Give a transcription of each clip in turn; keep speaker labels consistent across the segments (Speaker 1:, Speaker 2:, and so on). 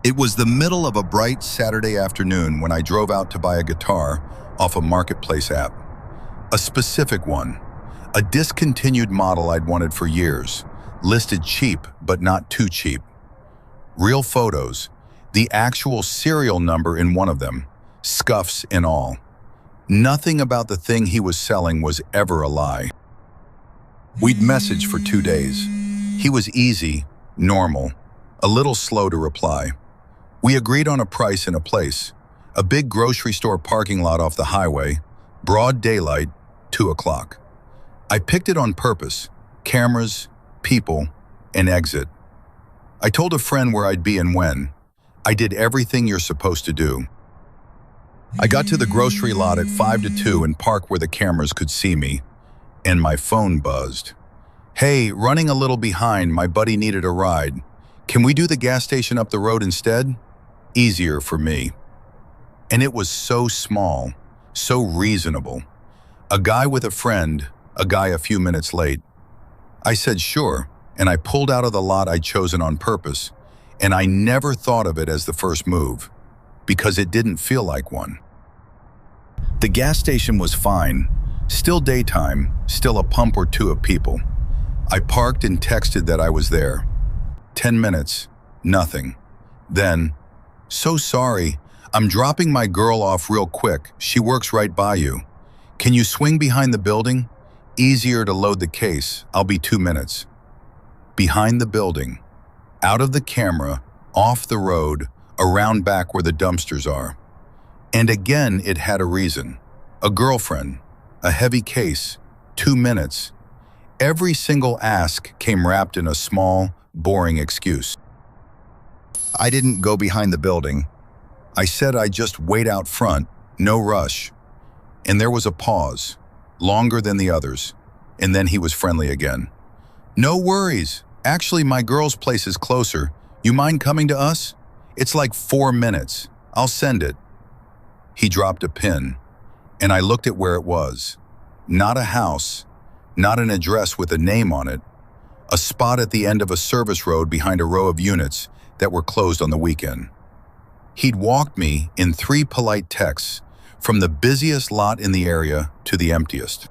Speaker 1: It was the middle of a bright Saturday afternoon when I drove out to buy a guitar off a marketplace app. A specific one, a discontinued model I'd wanted for years, listed cheap but not too cheap. Real photos, the actual serial number in one of them, scuffs and all. Nothing about the thing he was selling was ever a lie. We'd messaged for 2 days. He was easy, normal, a little slow to reply. We agreed on a price and a place, a big grocery store parking lot off the highway, broad daylight, 2 o'clock. I picked it on purpose, cameras, people, and exit. I told a friend where I'd be and when. I did everything you're supposed to do. I got to the grocery lot at 5 to 2 and parked where the cameras could see me, and my phone buzzed. "Hey, running a little behind, my buddy needed a ride. Can we do the gas station up the road instead?" Easier for me. And it was so small, so reasonable. A guy with a friend, a guy a few minutes late. I said sure, and I pulled out of the lot I'd chosen on purpose, and I never thought of it as the first move, because it didn't feel like one. The gas station was fine, still daytime, still a pump or two of people. I parked and texted that I was there. 10 minutes, nothing. Then, "So sorry, I'm dropping my girl off real quick. She works right by you. Can you swing behind the building? Easier to load the case. I'll be 2 minutes." Behind the building, out of the camera, off the road, around back where the dumpsters are. And again, it had a reason. A girlfriend, a heavy case, 2 minutes. Every single ask came wrapped in a small, boring excuse. I didn't go behind the building. I said I'd just wait out front, no rush. And there was a pause, longer than the others, and then he was friendly again. "No worries. Actually, my girl's place is closer. You mind coming to us? It's like 4 minutes. I'll send it." He dropped a pin, and I looked at where it was. Not a house, not an address with a name on it, a spot at the end of a service road behind a row of units that were closed on the weekend. He'd walked me in 3 polite texts from the busiest lot in the area to the emptiest.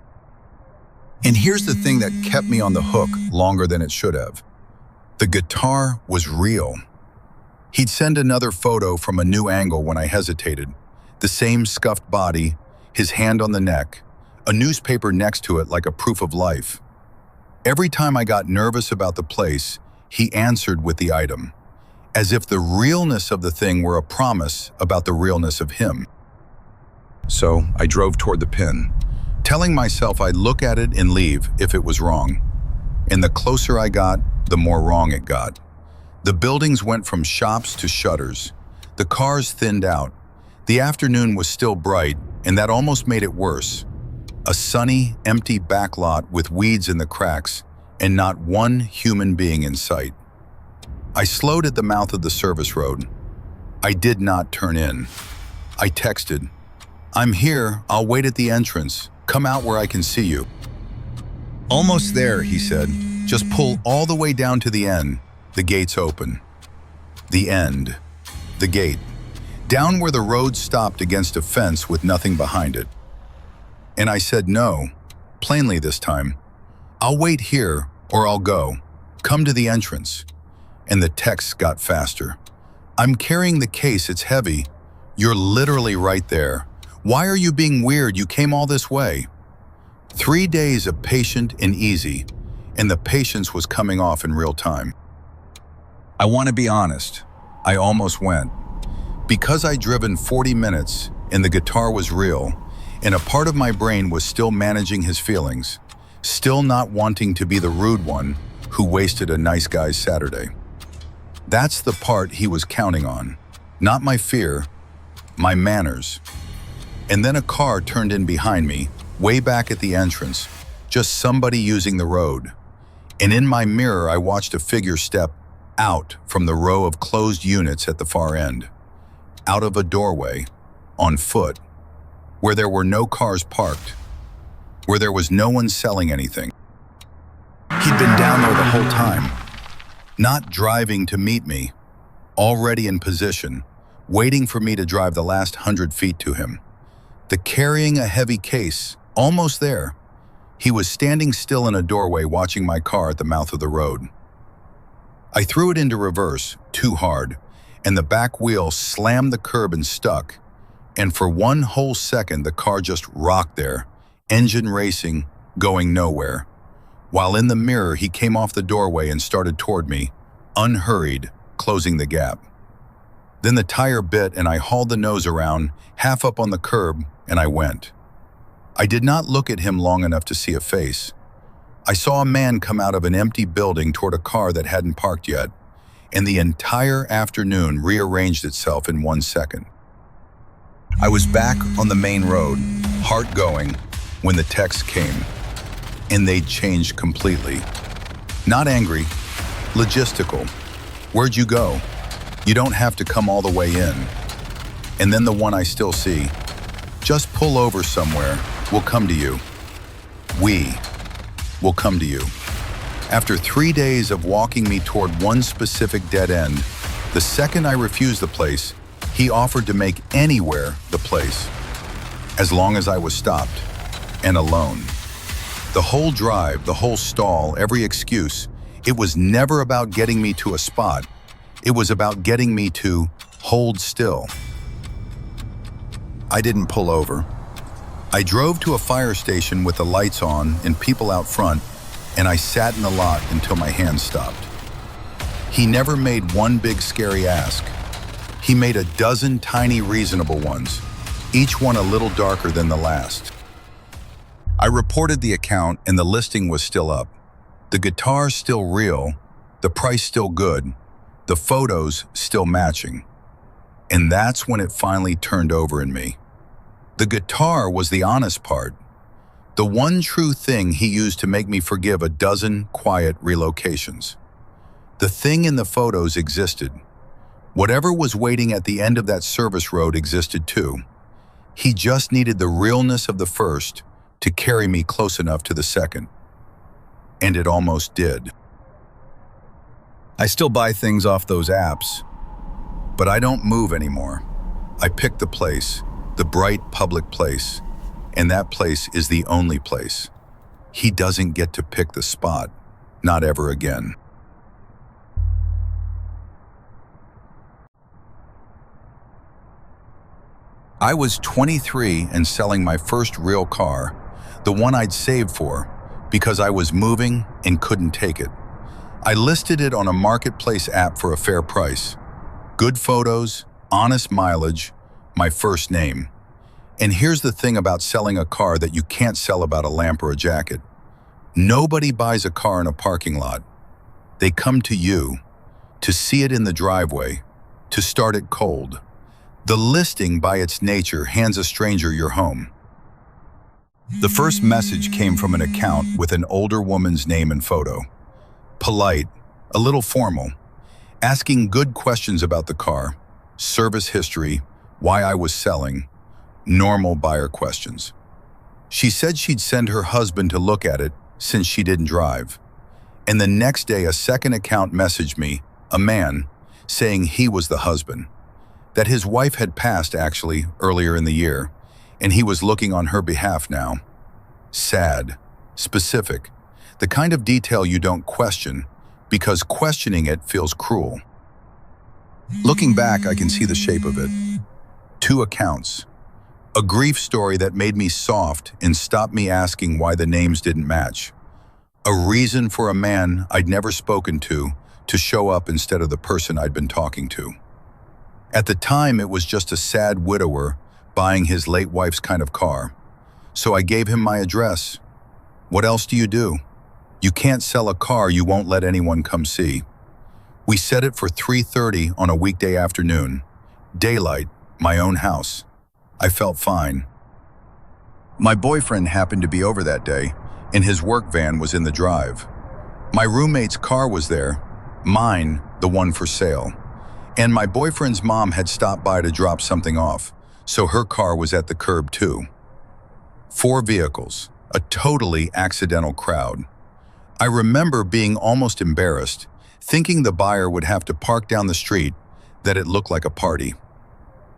Speaker 1: And here's the thing that kept me on the hook longer than it should have. The guitar was real. He'd send another photo from a new angle when I hesitated. The same scuffed body, his hand on the neck, a newspaper next to it like a proof of life. Every time I got nervous about the place, he answered with the item, as if the realness of the thing were a promise about the realness of him. So I drove toward the pin, telling myself I'd look at it and leave if it was wrong. And the closer I got, the more wrong it got. The buildings went from shops to shutters. The cars thinned out. The afternoon was still bright, and that almost made it worse. A sunny, empty backlot with weeds in the cracks, and not one human being in sight. I slowed at the mouth of the service road. I did not turn in. I texted, "I'm here, I'll wait at the entrance. Come out where I can see you." "Almost there," he said. "Just pull all the way down to the end. The gate's open." The end. The gate. Down where the road stopped against a fence with nothing behind it. And I said no, plainly this time. "I'll wait here, or I'll go. Come to the entrance." And the text got faster. "I'm carrying the case, it's heavy. You're literally right there. Why are you being weird? You came all this way." 3 days of patient and easy, and the patience was coming off in real time. I want to be honest, I almost went. Because I'd driven 40 minutes and the guitar was real, and a part of my brain was still managing his feelings, still not wanting to be the rude one who wasted a nice guy's Saturday. That's the part he was counting on, not my fear, my manners. And then a car turned in behind me, way back at the entrance, just somebody using the road. And in my mirror, I watched a figure step out from the row of closed units at the far end, out of a doorway, on foot, where there were no cars parked, where there was no one selling anything. He'd been down there the whole time, not driving to meet me, already in position, waiting for me to drive the last 100 feet to him. Carrying a heavy case, almost there. He was standing still in a doorway watching my car at the mouth of the road. I threw it into reverse, too hard, and the back wheel slammed the curb and stuck. And for one whole second, the car just rocked there, engine racing, going nowhere. While in the mirror, he came off the doorway and started toward me, unhurried, closing the gap. Then the tire bit and I hauled the nose around, half up on the curb, and I went. I did not look at him long enough to see a face. I saw a man come out of an empty building toward a car that hadn't parked yet, and the entire afternoon rearranged itself in 1 second. I was back on the main road, heart going, when the text came, and they'd changed completely. Not angry, logistical. Where'd you go? You don't have to come all the way in. And then the one I still see. Just pull over somewhere. We'll come to you. We will come to you. After 3 days of walking me toward one specific dead end, the second I refused the place, he offered to make anywhere the place, as long as I was stopped and alone. The whole drive, the whole stall, every excuse, it was never about getting me to a spot. It was about getting me to hold still. I didn't pull over. I drove to a fire station with the lights on and people out front, and I sat in the lot until my hands stopped. He never made one big scary ask. He made a dozen tiny reasonable ones, each one a little darker than the last. I reported the account and the listing was still up. The guitar still real, the price still good, the photos still matching. And that's when it finally turned over in me. The guitar was the honest part. The one true thing he used to make me forgive a dozen quiet relocations. The thing in the photos existed. Whatever was waiting at the end of that service road existed too. He just needed the realness of the first to carry me close enough to the second. And it almost did. I still buy things off those apps, but I don't move anymore. I pick the place, the bright public place, and that place is the only place. He doesn't get to pick the spot, not ever again. I was 23 and selling my first real car, the one I'd saved for, because I was moving and couldn't take it. I listed it on a marketplace app for a fair price. Good photos, honest mileage, my first name. And here's the thing about selling a car that you can't sell about a lamp or a jacket. Nobody buys a car in a parking lot. They come to you to see it in the driveway, to start it cold. The listing, by its nature, hands a stranger your home. The first message came from an account with an older woman's name and photo. Polite, a little formal, asking good questions about the car, service history, why I was selling, normal buyer questions. She said she'd send her husband to look at it since she didn't drive. And the next day, a second account messaged me, a man, saying he was the husband, that his wife had passed actually earlier in the year, and he was looking on her behalf now. Sad, specific, the kind of detail you don't question because questioning it feels cruel. Looking back, I can see the shape of it. 2 accounts. A grief story that made me soft and stopped me asking why the names didn't match. A reason for a man I'd never spoken to show up instead of the person I'd been talking to. At the time, it was just a sad widower buying his late wife's kind of car. So I gave him my address. What else do? You can't sell a car you won't let anyone come see. We set it for 3:30 on a weekday afternoon. Daylight, my own house. I felt fine. My boyfriend happened to be over that day, and his work van was in the drive. My roommate's car was there, mine, the one for sale. And my boyfriend's mom had stopped by to drop something off, so her car was at the curb too. 4 vehicles, a totally accidental crowd. I remember being almost embarrassed, thinking the buyer would have to park down the street, that it looked like a party.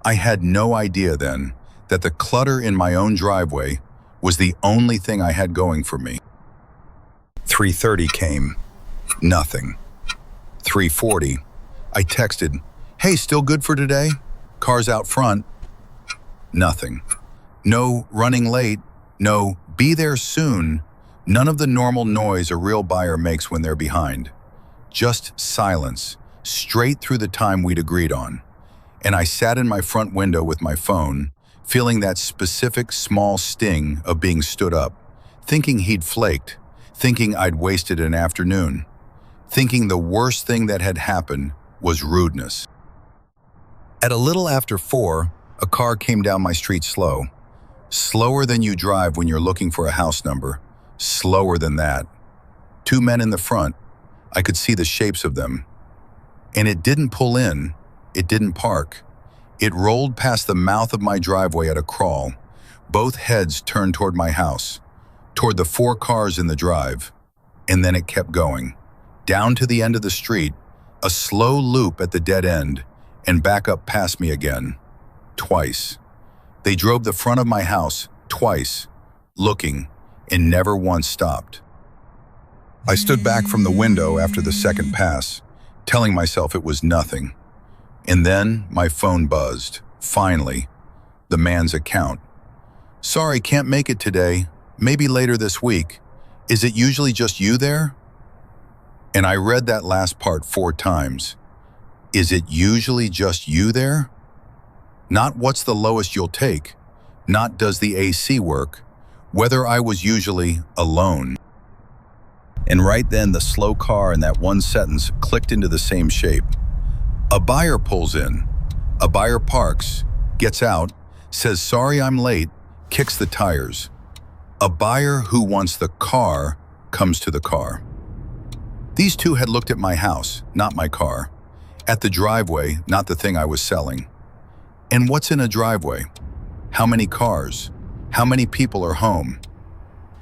Speaker 1: I had no idea then that the clutter in my own driveway was the only thing I had going for me. 3:30 came. Nothing. 3:40. I texted, "Hey, still good for today? Car's out front." Nothing. No running late. No be there soon. None of the normal noise a real buyer makes when they're behind. Just silence, straight through the time we'd agreed on. And I sat in my front window with my phone, feeling that specific small sting of being stood up, thinking he'd flaked, thinking I'd wasted an afternoon, thinking the worst thing that had happened was rudeness. At a little after 4, a car came down my street slow. Slower than you drive when you're looking for a house number. Slower than that. 2 men in the front. I could see the shapes of them. And it didn't pull in. It didn't park. It rolled past the mouth of my driveway at a crawl. Both heads turned toward my house, toward the 4 cars in the drive. And then it kept going. Down to the end of the street, a slow loop at the dead end, and back up past me again. Twice. They drove the front of my house, twice, looking, and never once stopped. I stood back from the window after the second pass, telling myself it was nothing. And then my phone buzzed. Finally, the man's account. "Sorry, can't make it today. Maybe later this week. Is it usually just you there?" And I read that last part 4 times. Is it usually just you there? Not what's the lowest you'll take. Not does the AC work. Whether I was usually alone. And right then the slow car in that one sentence clicked into the same shape. A buyer pulls in. A buyer parks, gets out, says, "Sorry I'm late," kicks the tires. A buyer who wants the car comes to the car. These 2 had looked at my house, not my car. At the driveway, not the thing I was selling. And what's in a driveway? How many cars? How many people are home?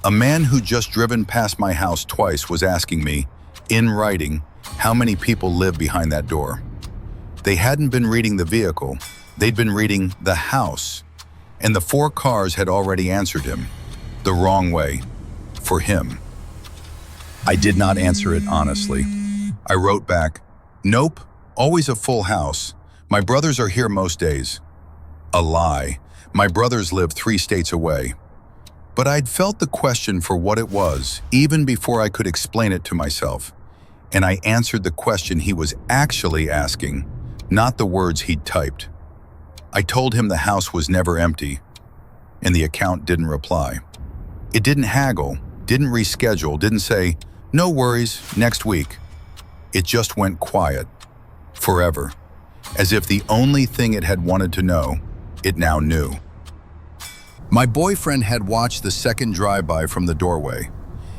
Speaker 1: A man who just driven past my house twice was asking me, in writing, how many people live behind that door. They hadn't been reading the vehicle, they'd been reading the house. And the 4 cars had already answered him. The wrong way. For him. I did not answer it honestly. I wrote back, "Nope, always a full house. My brothers are here most days." A lie. My brothers live 3 states away. But I'd felt the question for what it was, even before I could explain it to myself. And I answered the question he was actually asking, not the words he'd typed. I told him the house was never empty, and the account didn't reply. It didn't haggle, didn't reschedule, didn't say, "No worries, next week." It just went quiet, forever, as if the only thing it had wanted to know, it now knew. My boyfriend had watched the second drive-by from the doorway.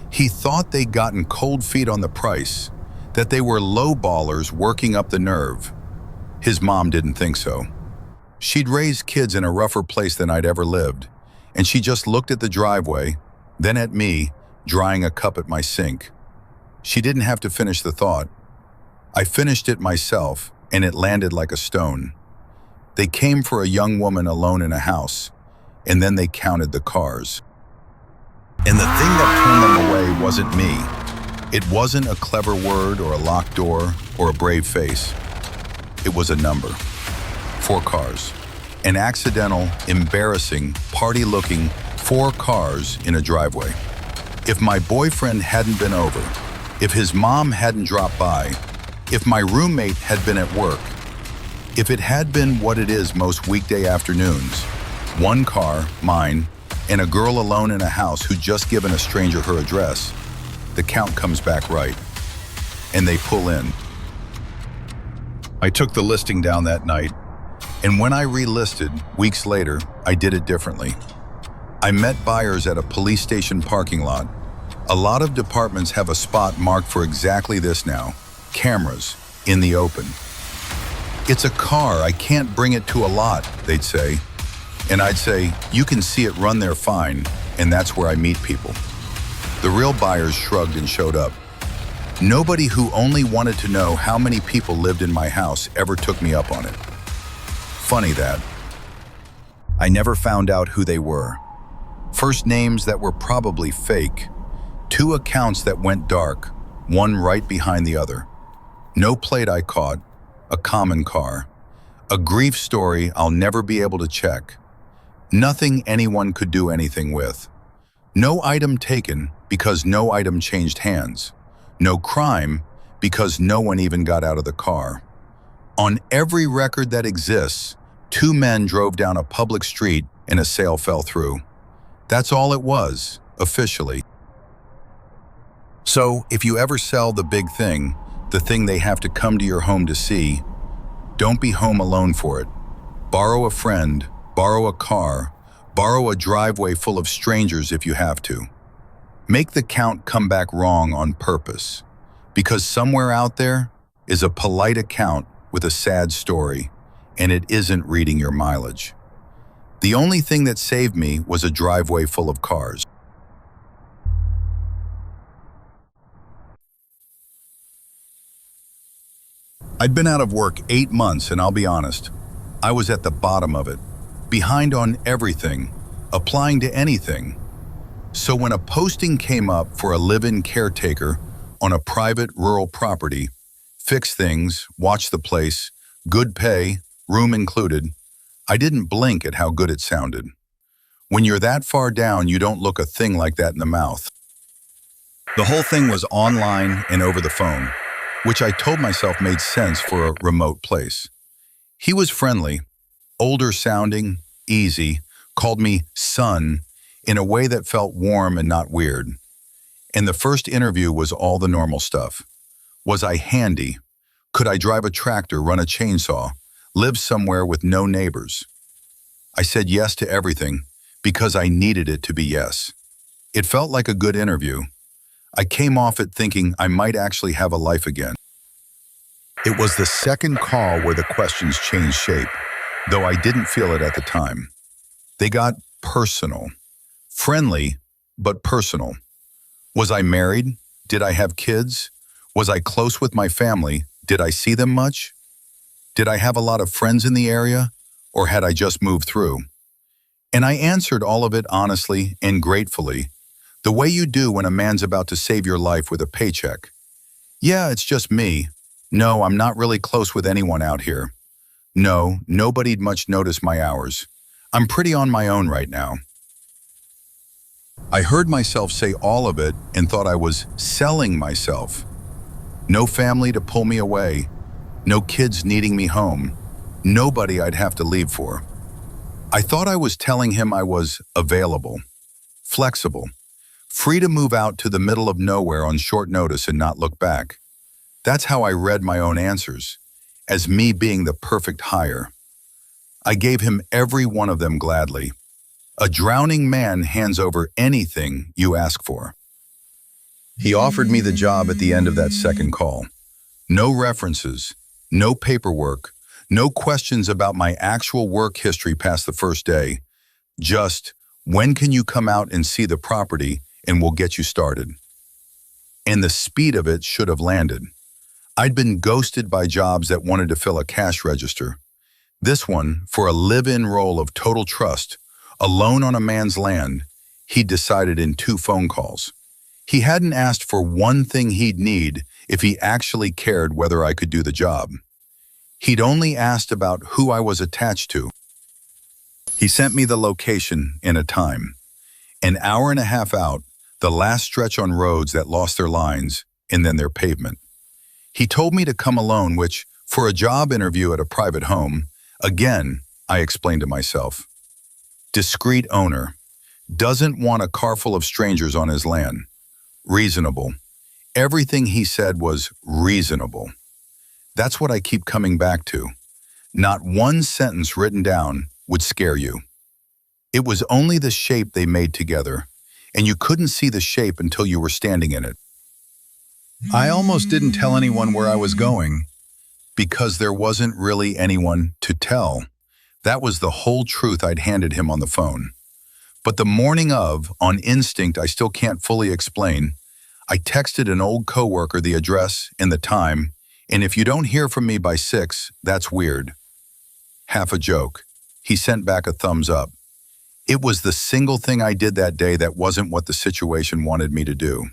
Speaker 1: He thought they'd gotten cold feet on the price, that they were low-ballers working up the nerve. His mom didn't think so. She'd raised kids in a rougher place than I'd ever lived, and she just looked at the driveway, then at me, drying a cup at my sink. She didn't have to finish the thought. I finished it myself, and it landed like a stone. They came for a young woman alone in a house, and then they counted the cars. And the thing that turned them away wasn't me. It wasn't a clever word or a locked door or a brave face. It was a number. 4 cars. An accidental, embarrassing, party-looking 4 cars in a driveway. If my boyfriend hadn't been over, if his mom hadn't dropped by, if my roommate had been at work, if it had been what it is most weekday afternoons, 1 car, mine, and a girl alone in a house who'd just given a stranger her address, the count comes back right. And they pull in. I took the listing down that night, and when I relisted, weeks later, I did it differently. I met buyers at a police station parking lot. A lot of departments have a spot marked for exactly this now. Cameras, in the open. "It's a car, I can't bring it to a lot," they'd say. And I'd say, "You can see it run there fine," and that's where I meet people. The real buyers shrugged and showed up. Nobody who only wanted to know how many people lived in my house ever took me up on it. Funny that. I never found out who they were. First names that were probably fake. 2 accounts that went dark, one right behind the other. No plate I caught, a common car. A grief story I'll never be able to check. Nothing anyone could do anything with. No item taken because no item changed hands. No crime because no one even got out of the car. On every record that exists, 2 men drove down a public street and a sale fell through. That's all it was, officially. So, if you ever sell the big thing, the thing they have to come to your home to see, don't be home alone for it. Borrow a friend, borrow a car, borrow a driveway full of strangers if you have to. Make the count come back wrong on purpose, because somewhere out there is a polite account with a sad story, and it isn't reading your mileage. The only thing that saved me was a driveway full of cars. I'd been out of work 8 months, and I'll be honest, I was at the bottom of it, behind on everything, applying to anything. So when a posting came up for a live-in caretaker on a private rural property, fix things, watch the place, good pay, room included, I didn't blink at how good it sounded. When you're that far down, you don't look a thing like that in the mouth. The whole thing was online and over the phone, which I told myself made sense for a remote place. He was friendly, older sounding, easy, called me son in a way that felt warm and not weird. And the first interview was all the normal stuff. Was I handy? Could I drive a tractor, run a chainsaw, live somewhere with no neighbors? I said yes to everything because I needed it to be yes. It felt like a good interview. I came off it thinking I might actually have a life again. It was the second call where the questions changed shape, though I didn't feel it at the time. They got personal. Friendly, but personal. Was I married? Did I have kids? Was I close with my family? Did I see them much? Did I have a lot of friends in the area, or had I just moved through? And I answered all of it honestly and gratefully, the way you do when a man's about to save your life with a paycheck. Yeah, it's just me. No, I'm not really close with anyone out here. No, nobody'd much notice my hours. I'm pretty on my own right now. I heard myself say all of it and thought I was selling myself. No family to pull me away. No kids needing me home. Nobody I'd have to leave for. I thought I was telling him I was available, flexible, free to move out to the middle of nowhere on short notice and not look back. That's how I read my own answers, as me being the perfect hire. I gave him every one of them gladly. A drowning man hands over anything you ask for. He offered me the job at the end of that second call. No references, no paperwork, no questions about my actual work history past the first day. Just, when can you come out and see the property and we'll get you started? And the speed of it should have landed. I'd been ghosted by jobs that wanted to fill a cash register. This one, for a live-in role of total trust, alone on a man's land, he'd decided in 2 phone calls. He hadn't asked for one thing he'd need if he actually cared whether I could do the job. He'd only asked about who I was attached to. He sent me the location and a time. An hour and a half out, the last stretch on roads that lost their lines and then their pavement. He told me to come alone, which, for a job interview at a private home, again, I explained to myself. Discreet owner. Doesn't want a car full of strangers on his land. Reasonable. Everything he said was reasonable. That's what I keep coming back to. Not one sentence written down would scare you. It was only the shape they made together, and you couldn't see the shape until you were standing in it. I almost didn't tell anyone where I was going, because there wasn't really anyone to tell. That was the whole truth I'd handed him on the phone. But the morning of, on instinct I still can't fully explain, I texted an old coworker the address and the time, and if you don't hear from me by 6, that's weird. Half a joke. He sent back a thumbs up. It was the single thing I did that day that wasn't what the situation wanted me to do.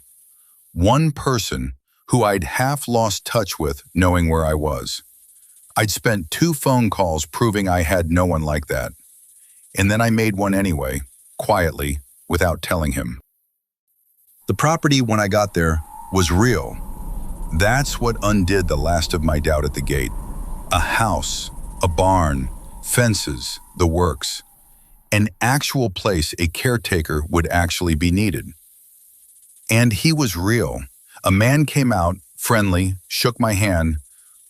Speaker 1: One person who I'd half lost touch with knowing where I was. I'd spent 2 phone calls proving I had no one like that. And then I made one anyway, quietly, without telling him. The property, when I got there, was real. That's what undid the last of my doubt at the gate. A house, a barn, fences, the works. An actual place a caretaker would actually be needed. And he was real. A man came out, friendly, shook my hand,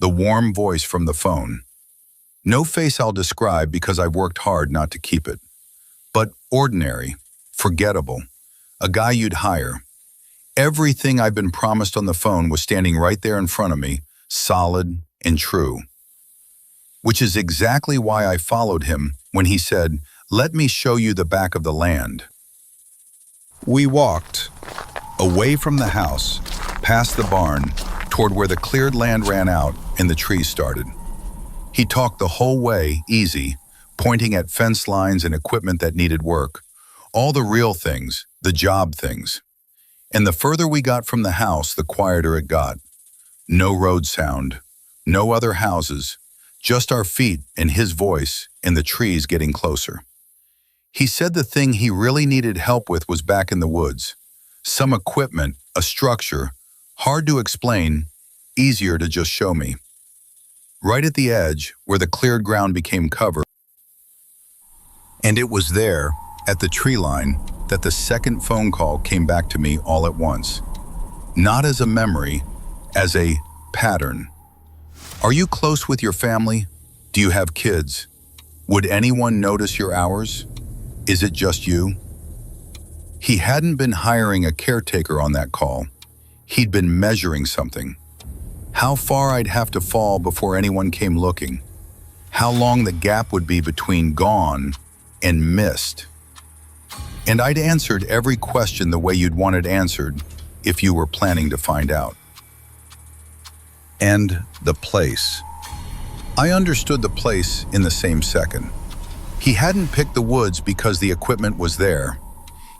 Speaker 1: the warm voice from the phone. No face I'll describe because I've worked hard not to keep it. But ordinary, forgettable, a guy you'd hire. Everything I've been promised on the phone was standing right there in front of me, solid and true. Which is exactly why I followed him when he said, "Let me show you the back of the land." We walked away from the house, past the barn, toward where the cleared land ran out and the trees started. He talked the whole way, easy, pointing at fence lines and equipment that needed work. All the real things, the job things. And the further we got from the house, the quieter it got. No road sound, no other houses, just our feet and his voice and the trees getting closer. He said the thing he really needed help with was back in the woods. Some equipment, a structure, hard to explain, easier to just show me. Right at the edge, where the cleared ground became cover. And it was there, at the tree line, that the second phone call came back to me all at once. Not as a memory, as a pattern. "Are you close with your family? Do you have kids? Would anyone notice your hours? Is it just you?" He hadn't been hiring a caretaker on that call. He'd been measuring something. How far I'd have to fall before anyone came looking. How long the gap would be between gone and missed. And I'd answered every question the way you'd want it answered if you were planning to find out. And the place. I understood the place in the same second. He hadn't picked the woods because the equipment was there.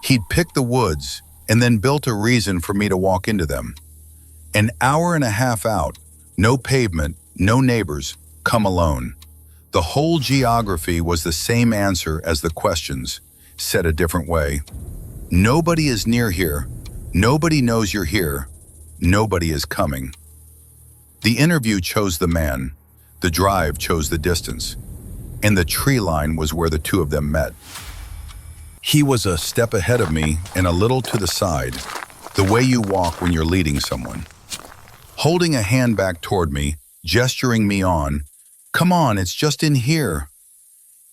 Speaker 1: He'd picked the woods and then built a reason for me to walk into them. An hour and a half out, no pavement, no neighbors, come alone. The whole geography was the same answer as the questions, said a different way. Nobody is near here. Nobody knows you're here. Nobody is coming. The interview chose the man. The drive chose the distance. And the tree line was where the two of them met. He was a step ahead of me and a little to the side, the way you walk when you're leading someone. Holding a hand back toward me, gesturing me on, "Come on, it's just in here."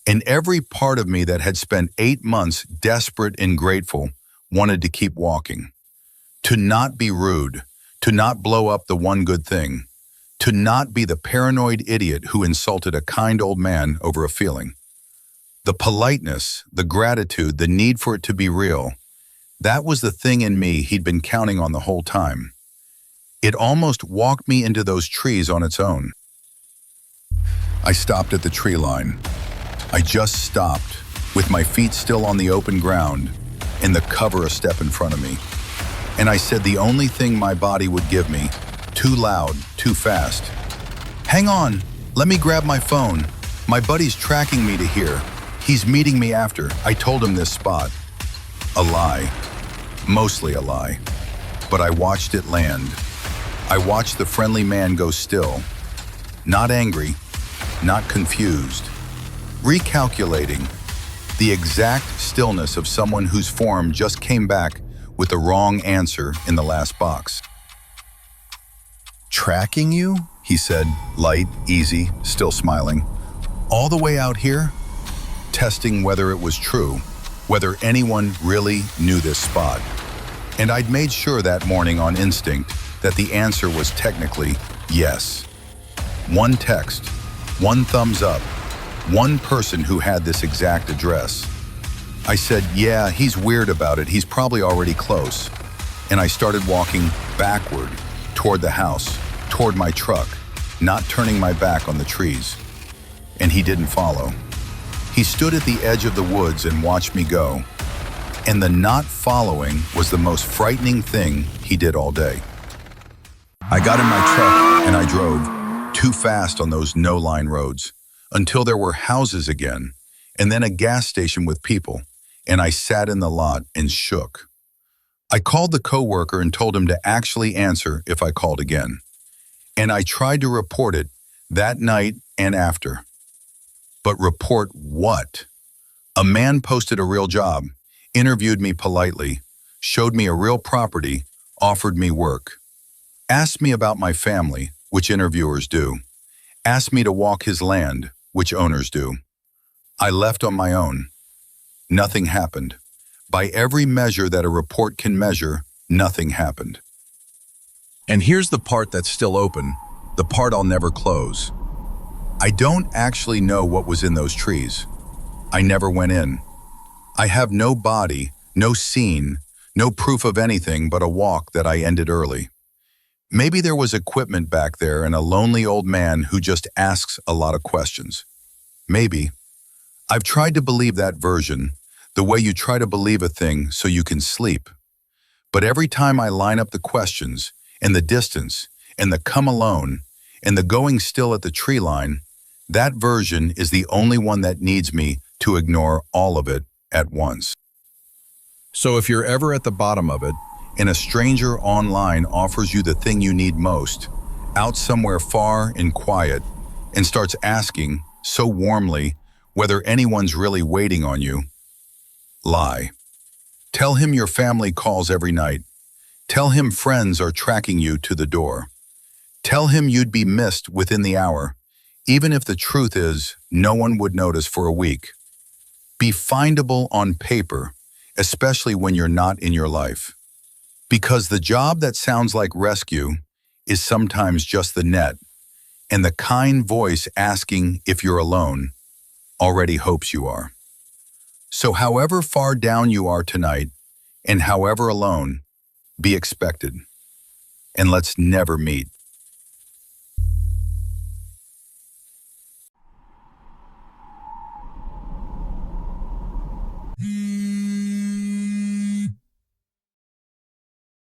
Speaker 1: And every part of me that had spent 8 months desperate and grateful wanted to keep walking. To not be rude, to not blow up the one good thing, to not be the paranoid idiot who insulted a kind old man over a feeling. The politeness, the gratitude, the need for it to be real, that was the thing in me he'd been counting on the whole time. It almost walked me into those trees on its own. I stopped at the tree line. I just stopped, with my feet still on the open ground and the cover a step in front of me. And I said the only thing my body would give me, too loud, too fast. "Hang on, let me grab my phone. My buddy's tracking me to here. He's meeting me after. I told him this spot." A lie. Mostly a lie. But I watched it land. I watched the friendly man go still. Not angry, not confused. Recalculating. The exact stillness of someone whose form just came back with the wrong answer in the last box. "Tracking you?" he said, light, easy, still smiling. "All the way out here?" Testing whether it was true, whether anyone really knew this spot. And I'd made sure that morning on instinct that the answer was technically yes. One text, one thumbs up, one person who had this exact address. I said, "Yeah, he's weird about it. He's probably already close." and I started walking backward toward the house, toward my truck, not turning my back on the trees. And he didn't follow. He stood at the edge of the woods and watched me go. And the not following was the most frightening thing he did all day. I got in my truck and I drove, too fast on those no-line roads, until there were houses again, and then a gas station with people, and I sat in the lot and shook. I called the coworker and told him to actually answer if I called again. And I tried to report it that night and after. But report what? A man posted a real job, interviewed me politely, showed me a real property, offered me work, asked me about my family, which interviewers do, asked me to walk his land, which owners do. I left on my own. Nothing happened. By every measure that a report can measure, nothing happened. And here's the part that's still open, the part I'll never close. I don't actually know what was in those trees. I never went in. I have no body, no scene, no proof of anything but a walk that I ended early. Maybe there was equipment back there and a lonely old man who just asks a lot of questions. Maybe. I've tried to believe that version, the way you try to believe a thing so you can sleep. But every time I line up the questions, and the distance, and the come alone, and the going still at the tree line, that version is the only one that needs me to ignore all of it at once. So if you're ever at the bottom of it, and a stranger online offers you the thing you need most, out somewhere far and quiet, and starts asking, so warmly, whether anyone's really waiting on you, lie. Tell him your family calls every night. Tell him friends are tracking you to the door. Tell him you'd be missed within the hour, even if the truth is no one would notice for a week. Be findable on paper, especially when you're not in your life. Because the job that sounds like rescue is sometimes just the net, and the kind voice asking if you're alone already hopes you are. So however far down you are tonight, and however alone, be expected. And let's never meet.